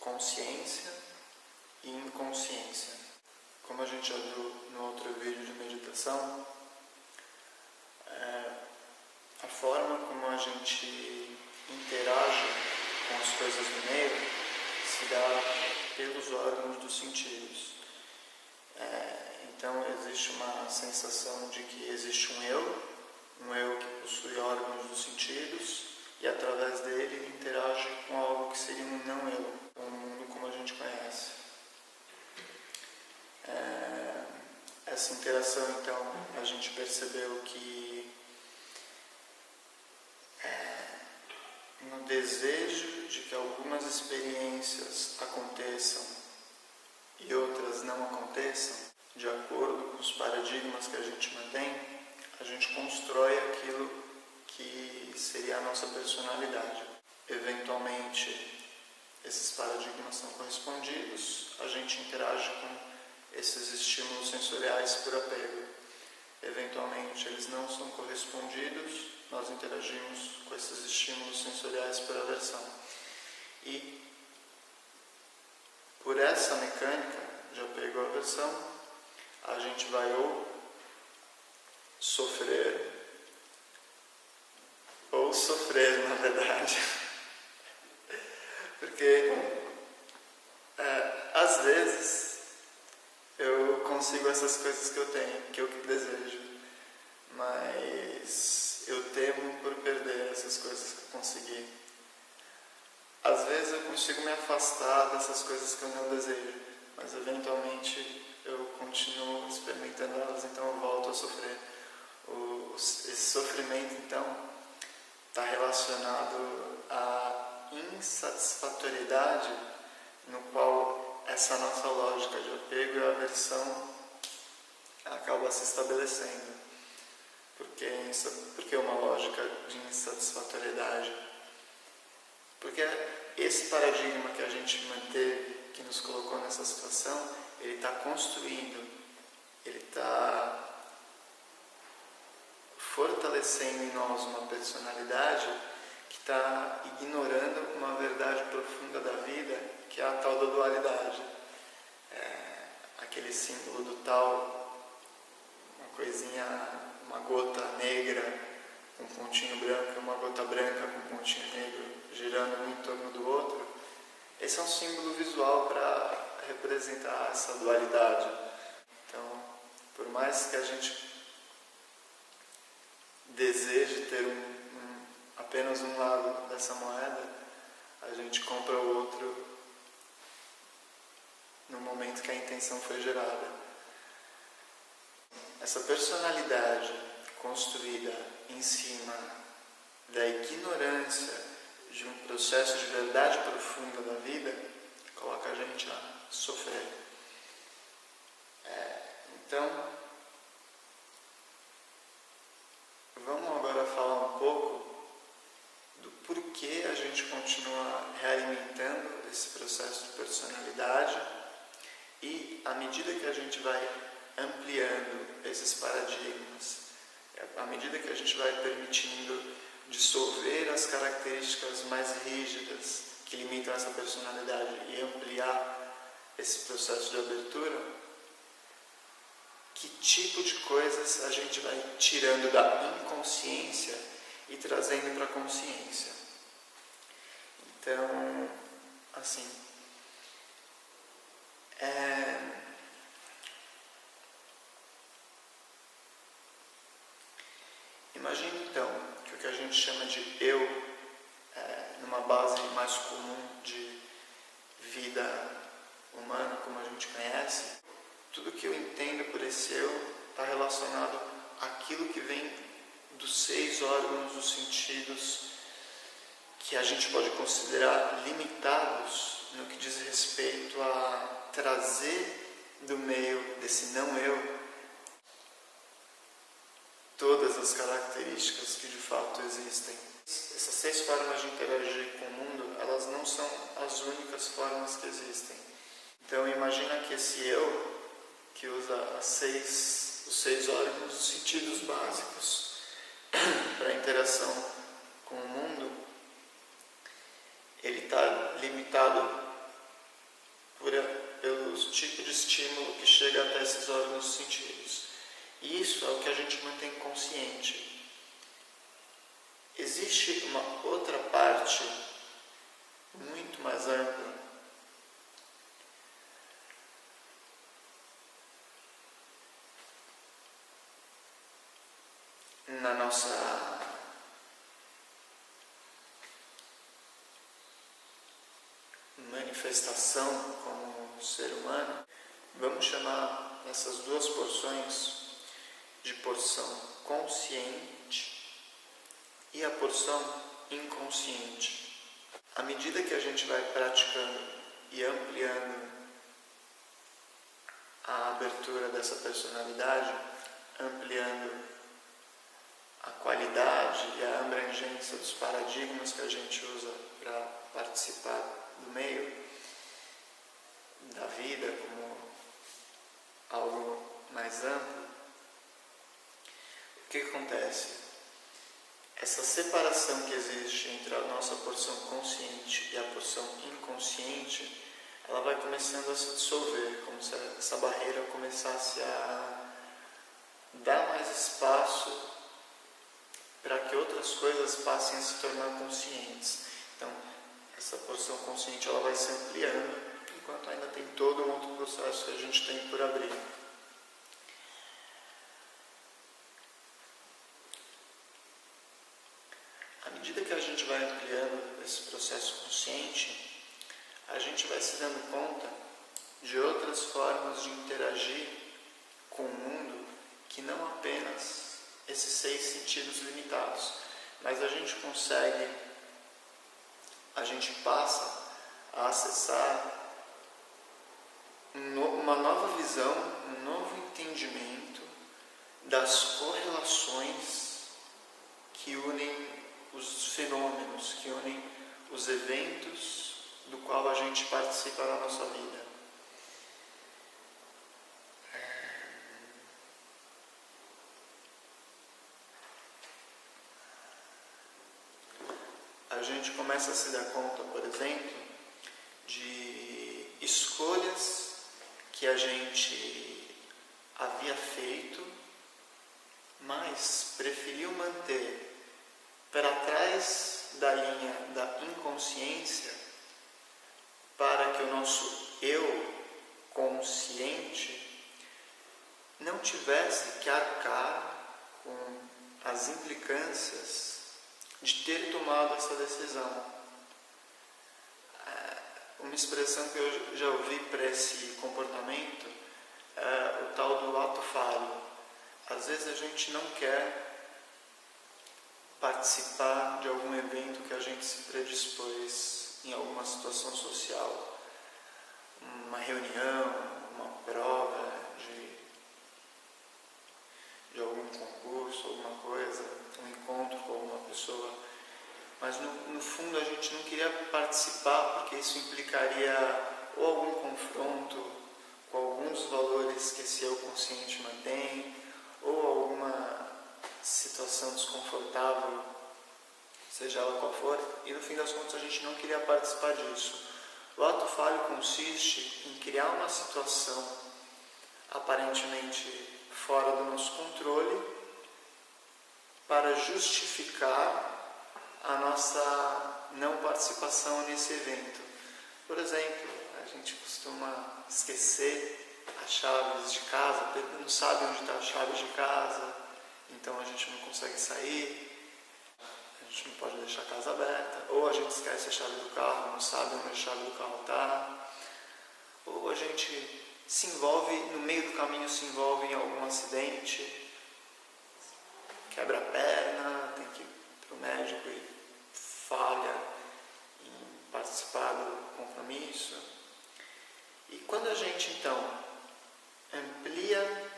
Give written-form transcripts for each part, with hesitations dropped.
consciência e inconsciência. Como a gente já viu no outro vídeo de meditação, a forma como a gente interage com as coisas do meio se dá pelos órgãos dos sentidos. Então existe uma sensação de que existe um eu que possui órgãos dos sentidos e através dele interage com algo que seria um não eu, com o mundo como a gente conhece. Essa interação, então, a gente percebeu que no desejo de que algumas experiências aconteçam e outras não aconteçam, de acordo com os paradigmas que a gente mantém, a gente constrói aquilo que seria a nossa personalidade. Eventualmente, esses paradigmas são correspondidos, a gente interage com esses estímulos sensoriais por apego. Eventualmente, eles não são correspondidos, nós interagimos com esses estímulos sensoriais por aversão. E por essa mecânica de apego e aversão, a gente vai ou sofrer, na verdade, porque às vezes eu consigo essas coisas que eu tenho, que eu desejo, mas eu temo por perder essas coisas que eu consegui. Às vezes eu consigo me afastar dessas coisas que eu não desejo, mas eventualmente eu continuo experimentando elas, então eu volto a sofrer. Esse sofrimento, então, está relacionado à insatisfatoriedade no qual essa nossa lógica de apego e aversão acaba se estabelecendo. Por que uma lógica de insatisfatoriedade? Porque esse paradigma que a gente manteve, que nos colocou nessa situação, ele está construindo, ele está fortalecendo em nós uma personalidade que está ignorando uma verdade profunda da vida, que é a tal da dualidade. Aquele símbolo do tal, uma coisinha, uma gota negra com um pontinho branco e uma gota branca com um pontinho negro girando um em torno do outro. Esse é um símbolo visual para representar essa dualidade. Então, por mais que a gente deseje ter apenas um lado dessa moeda, a gente compra o outro no momento que a intenção foi gerada. Essa personalidade construída em cima da ignorância de um processo de verdade profunda da vida coloca a gente a sofrer. Então, vamos agora falar um pouco do porquê a gente continua realimentando esse processo de personalidade e, à medida que a gente vai ampliando esses paradigmas, à medida que a gente vai permitindo dissolver as características mais rígidas que limitam essa personalidade e ampliar esse processo de abertura, que tipo de coisas a gente vai tirando da inconsciência e trazendo para a consciência. Então, assim, imagine então que o que a gente chama de eu, numa base mais comum de vida humana, como a gente conhece, tudo que eu entendo por esse eu está relacionado àquilo que vem dos 6 órgãos dos sentidos que a gente pode considerar limitados no que diz respeito a trazer do meio desse não eu todas as características que de fato existem. Essas 6 formas de interagir com o mundo, elas não são as únicas formas que existem. Então imagina que esse eu, que usa os 6 órgãos, os sentidos básicos para a interação com o mundo, ele está limitado estímulo que chega até esses órgãos sentidos. E isso é o que a gente mantém consciente. Existe uma outra parte muito mais ampla na nossa manifestação como ser humano. Vamos chamar essas duas porções de porção consciente e a porção inconsciente. À medida que a gente vai praticando e ampliando a abertura dessa personalidade, ampliando a qualidade e a abrangência dos paradigmas que a gente usa para participar do meio, da vida como algo mais amplo, o que acontece? Essa separação que existe entre a nossa porção consciente e a porção inconsciente, ela vai começando a se dissolver, como se essa barreira começasse a dar mais espaço para que outras coisas passem a se tornar conscientes. Então, essa porção consciente ela vai se ampliando, enquanto ainda tem todo um outro processo que a gente tem por abrir. À medida que a gente vai ampliando esse processo consciente, a gente vai se dando conta de outras formas de interagir com o mundo que não apenas esses 6 sentidos limitados, mas a gente passa a acessar uma nova visão, um novo entendimento das correlações que unem os fenômenos, que unem os eventos do qual a gente participa na nossa vida. A gente começa a se dar conta, por exemplo, de escolhas que a gente havia feito, mas preferiu manter para trás da linha da inconsciência para que o nosso eu consciente não tivesse que arcar com as implicâncias de ter tomado essa decisão. Uma expressão que eu já ouvi para esse comportamento é o tal do ato falho. Às vezes a gente não quer participar de algum evento que a gente se predispôs em alguma situação social, uma reunião, uma prova de algum concurso, alguma coisa, um encontro com alguma pessoa, mas no fundo a gente não queria participar porque isso implicaria ou algum confronto com alguns valores que esse eu consciente mantém, ou alguma situação desconfortável, seja ela qual for, e no fim das contas a gente não queria participar disso. O ato falho consiste em criar uma situação aparentemente fora do nosso controle para justificar a nossa não participação nesse evento. Por exemplo, a gente costuma esquecer as chaves de casa, não sabe onde está a chave de casa, então a gente não consegue sair, a gente não pode deixar a casa aberta, ou a gente esquece a chave do carro, não sabe onde a chave do carro está, ou a gente se envolve, no meio do caminho se envolve em algum acidente, quebra a perna, tem que ir para o médico e falha em participar do compromisso. E quando a gente então amplia,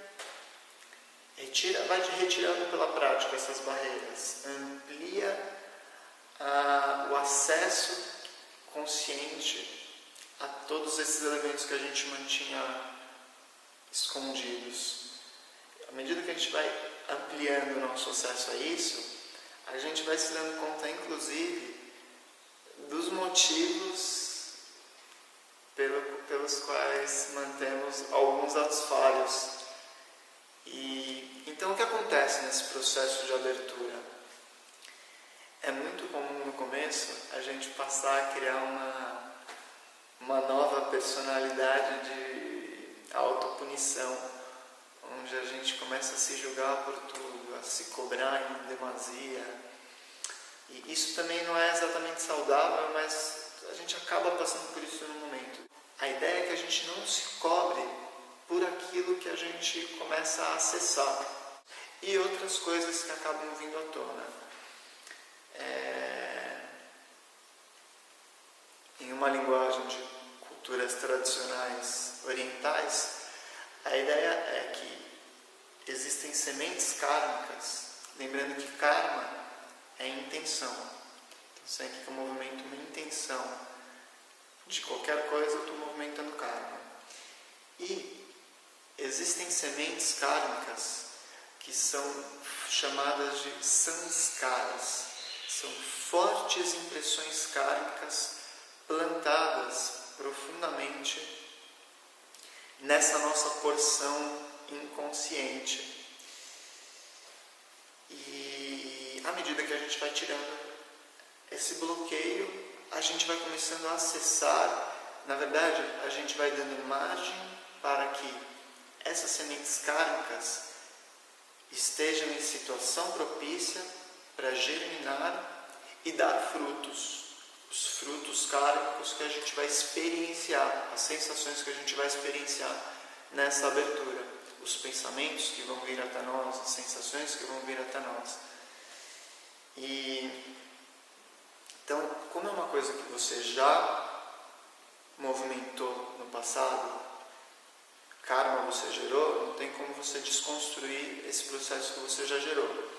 vai retirando pela prática essas barreiras, amplia o acesso consciente a todos esses elementos que a gente mantinha escondidos. À medida que a gente vai ampliando o nosso acesso a isso, a gente vai se dando conta, inclusive, dos motivos pelos quais mantemos alguns atos falhos. E então o que acontece nesse processo de abertura? É muito comum no começo a gente passar a criar uma nova personalidade de autopunição, onde a gente começa a se julgar por tudo, a se cobrar em demasia. E isso também não é exatamente saudável, mas a gente acaba passando por isso no momento. A ideia é que a gente não se cobre por aquilo que a gente começa a acessar e outras coisas que acabam vindo à tona. Em uma linguagem de culturas tradicionais orientais, a ideia é que existem sementes kármicas, lembrando que karma é intenção. Então, sempre que eu movimento uma intenção de qualquer coisa, eu estou movimentando karma. E existem sementes kármicas que são chamadas de samskaras. São fortes impressões kármicas plantadas profundamente nessa nossa porção inconsciente. E à medida que a gente vai tirando esse bloqueio, a gente vai começando a acessar, na verdade, a gente vai dando margem para que essas sementes kármicas estejam em situação propícia para germinar e dar frutos. Os frutos kármicos que a gente vai experienciar, as sensações que a gente vai experienciar nessa abertura, os pensamentos que vão vir até nós, as sensações que vão vir até nós. E então, como é uma coisa que você já movimentou no passado, karma você gerou, não tem como você desconstruir esse processo que você já gerou.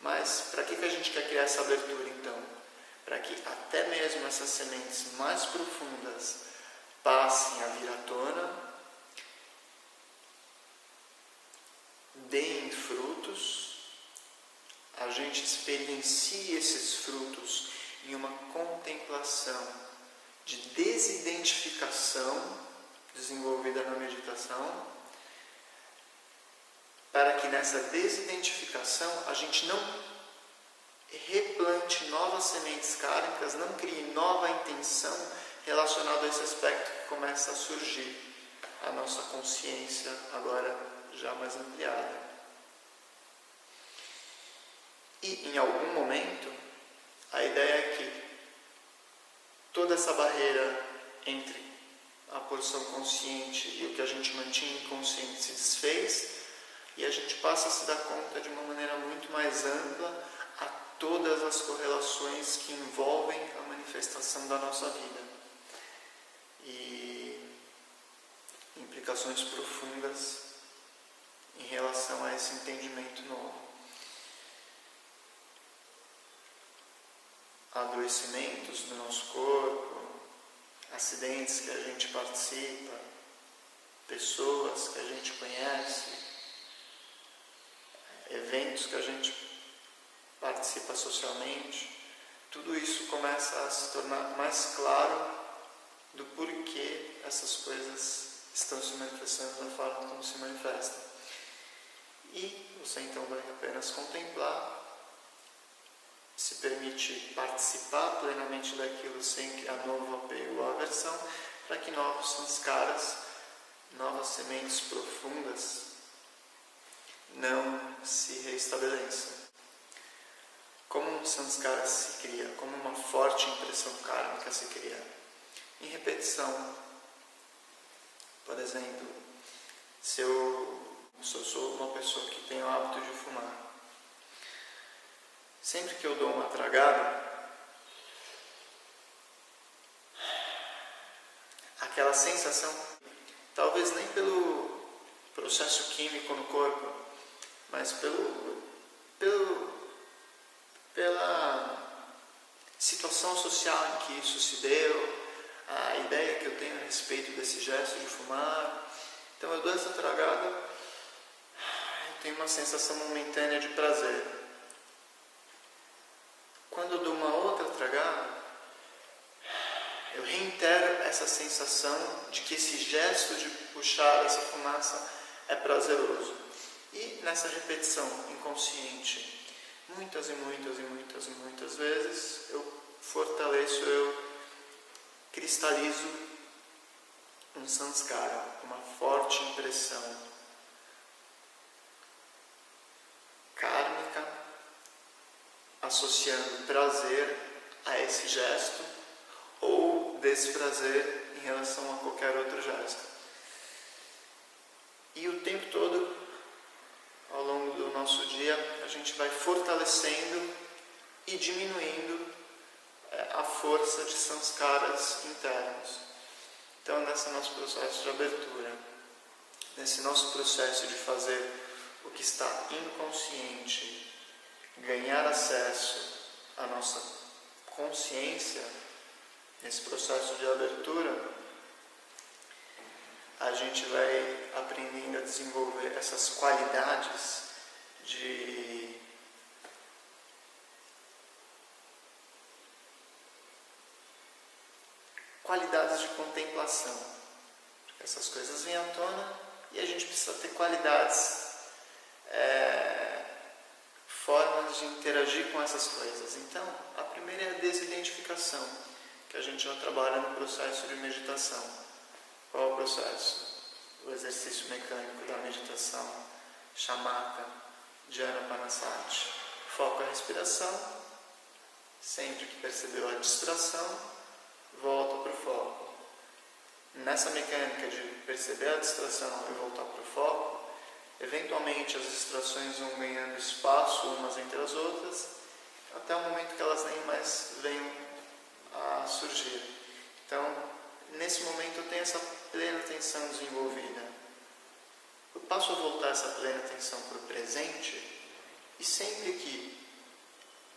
Mas para que a gente quer criar essa abertura então? Para que até mesmo essas sementes mais profundas passem a vir à tona, deem frutos, a gente experiencie esses frutos em uma contemplação de desidentificação desenvolvida na meditação, para que nessa desidentificação a gente não replante novas sementes kármicas, não crie nova intenção relacionada a esse aspecto que começa a surgir, a nossa consciência agora já mais ampliada. E em algum momento, a ideia é que toda essa barreira entre a porção consciente e o que a gente mantinha inconsciente se desfez e a gente passa a se dar conta de uma maneira muito mais ampla a todas as correlações que envolvem a manifestação da nossa vida e implicações profundas em relação a esse entendimento novo. Adoecimentos do nosso corpo, acidentes que a gente participa, pessoas que a gente conhece, eventos que a gente participa socialmente, tudo isso começa a se tornar mais claro do porquê essas coisas estão se manifestando da forma como se manifestam. E você então vai apenas contemplar, se permite participar plenamente daquilo sem criar novo apego ou aversão, para que novos sanskaras, novas sementes profundas não se reestabeleçam. Como um sanskara se cria? Como uma forte impressão kármica se cria? Em repetição. Por exemplo, se eu sou uma pessoa que tem o hábito de fumar, sempre que eu dou uma tragada, aquela sensação, talvez nem pelo processo químico no corpo, mas pela situação social em que isso se deu, a ideia que eu tenho a respeito desse gesto de fumar. Então eu dou essa tragada, eu tenho uma sensação momentânea de prazer. Quando eu dou uma outra tragada, eu reitero essa sensação de que esse gesto de puxar essa fumaça é prazeroso. E nessa repetição inconsciente, muitas e muitas vezes, eu fortaleço, eu cristalizo um sanskara, uma forte impressão kármica, associando prazer a esse gesto ou desprazer em relação a qualquer outro gesto. E o tempo todo, ao longo do nosso dia, a gente vai fortalecendo e diminuindo a força de sanskaras internos. Então, nesse nosso processo de abertura, nesse nosso processo de fazer o que está inconsciente, ganhar acesso à nossa consciência, nesse processo de abertura, a gente vai aprendendo a desenvolver essas qualidades de contemplação. Essas coisas vêm à tona e a gente precisa ter qualidades, formas de interagir com essas coisas. Então, a primeira é a desidentificação, que a gente já trabalha no processo de meditação. Qual é o processo? O exercício mecânico da meditação, shamatha, dhyana panasati. Foco a respiração, sempre que percebeu a distração, volta para o foco. Nessa mecânica de perceber a distração e voltar para o foco, eventualmente as distrações vão ganhando espaço umas entre as outras, até o momento que elas nem mais venham a surgir. Então, nesse momento eu tenho essa plena atenção desenvolvida. Eu passo a voltar essa plena atenção para o presente, e sempre que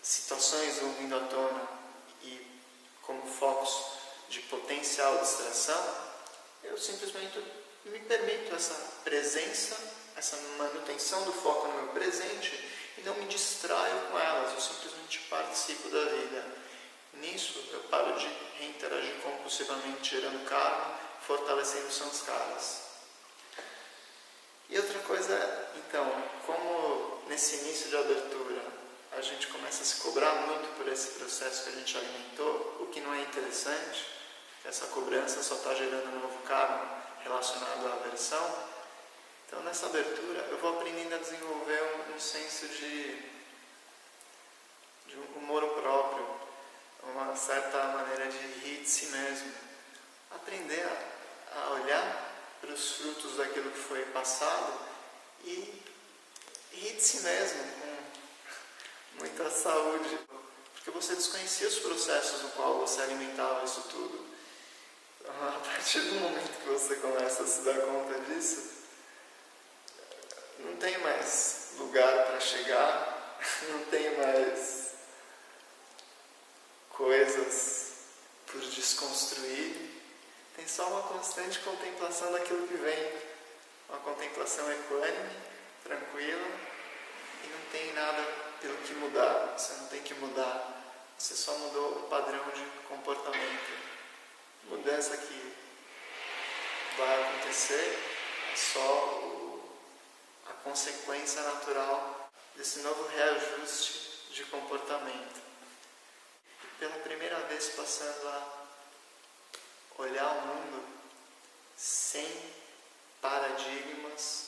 situações vão vindo à tona e como focos de potencial distração, eu simplesmente me permito essa presença, essa manutenção do foco no meu presente e não me distraio com elas, eu simplesmente participo da vida. Nisso eu paro de reinteragir compulsivamente, gerando karma, fortalecendo sanskaras. E outra coisa, então, como nesse início de abertura a gente começa a se cobrar muito por esse processo que a gente alimentou, o que não é interessante, essa cobrança só está gerando um novo karma relacionado à aversão. Então, nessa abertura, eu vou aprendendo a desenvolver um senso de um humor próprio, uma certa maneira de rir de si mesmo. Aprender a olhar para os frutos daquilo que foi passado e rir de si mesmo, com muita saúde. Porque você desconhecia os processos no qual você alimentava isso tudo. A partir do momento que você começa a se dar conta disso, não tem mais lugar para chegar, não tem mais coisas por desconstruir, tem só uma constante contemplação daquilo que vem, uma contemplação equânime, tranquila, e não tem nada pelo que mudar, você não tem que mudar, você só mudou o padrão de comportamento. Mudança que vai acontecer é só a consequência natural desse novo reajuste de comportamento. E pela primeira vez passando a olhar o mundo sem paradigmas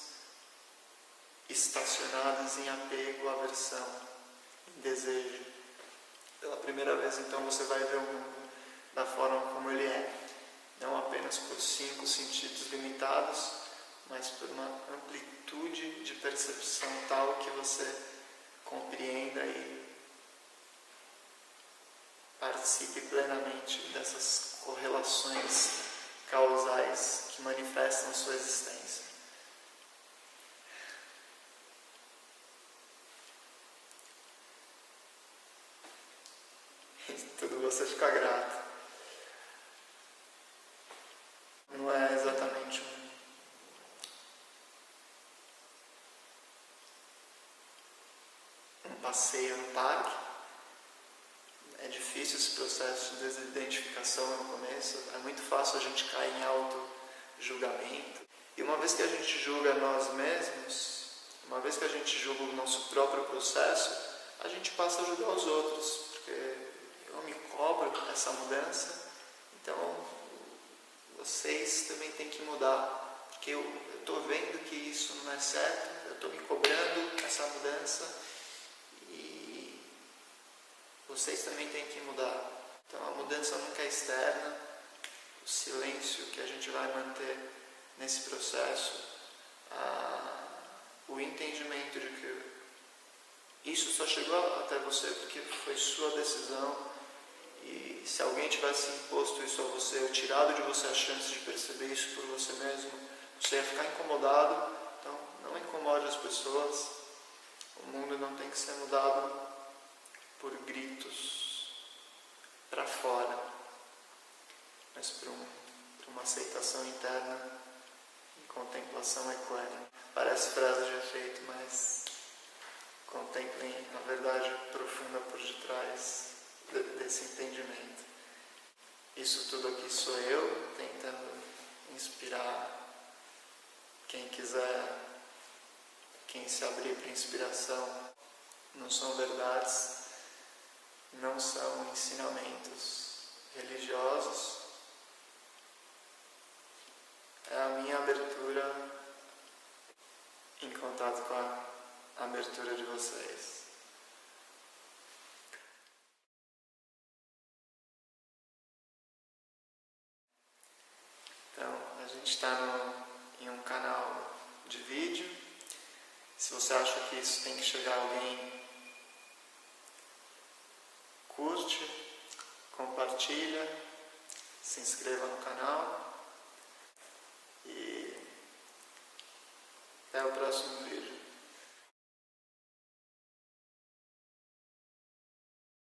estacionados em apego, aversão, em desejo. Pela primeira vez, então, você vai ver o mundo da forma como ele é, não apenas por 5 sentidos limitados, mas por uma amplitude de percepção tal que você compreenda e participe plenamente dessas correlações causais que manifestam sua existência. E tudo você fica grato. Não é exatamente um passeio no parque, É difícil esse processo de desidentificação no começo, é muito fácil a gente cair em auto-julgamento. E uma vez que a gente julga nós mesmos, uma vez que a gente julga o nosso próprio processo, a gente passa a julgar os outros, porque eu me cobro essa mudança, então vocês também têm que mudar, porque eu estou vendo que isso não é certo, eu estou me cobrando essa mudança e vocês também têm que mudar. Então a mudança nunca é externa, o silêncio que a gente vai manter nesse processo, o entendimento de que isso só chegou até você porque foi sua decisão, e se alguém tivesse imposto isso a você, ou tirado de você a chance de perceber isso por você mesmo, você ia ficar incomodado. Então não incomode as pessoas, o mundo não tem que ser mudado por gritos para fora, mas por uma aceitação interna e contemplação equânime. Parece frase de efeito, mas contemplem a verdade profunda por detrás desse entendimento. Isso tudo aqui sou eu, tentando inspirar quem quiser, quem se abrir para inspiração. Não são verdades, não são ensinamentos religiosos. É a minha abertura em contato com a abertura de vocês. Então, a gente está em um canal de vídeo. Se você acha que isso tem que chegar a alguém, curte, compartilha, se inscreva no canal e até o próximo vídeo.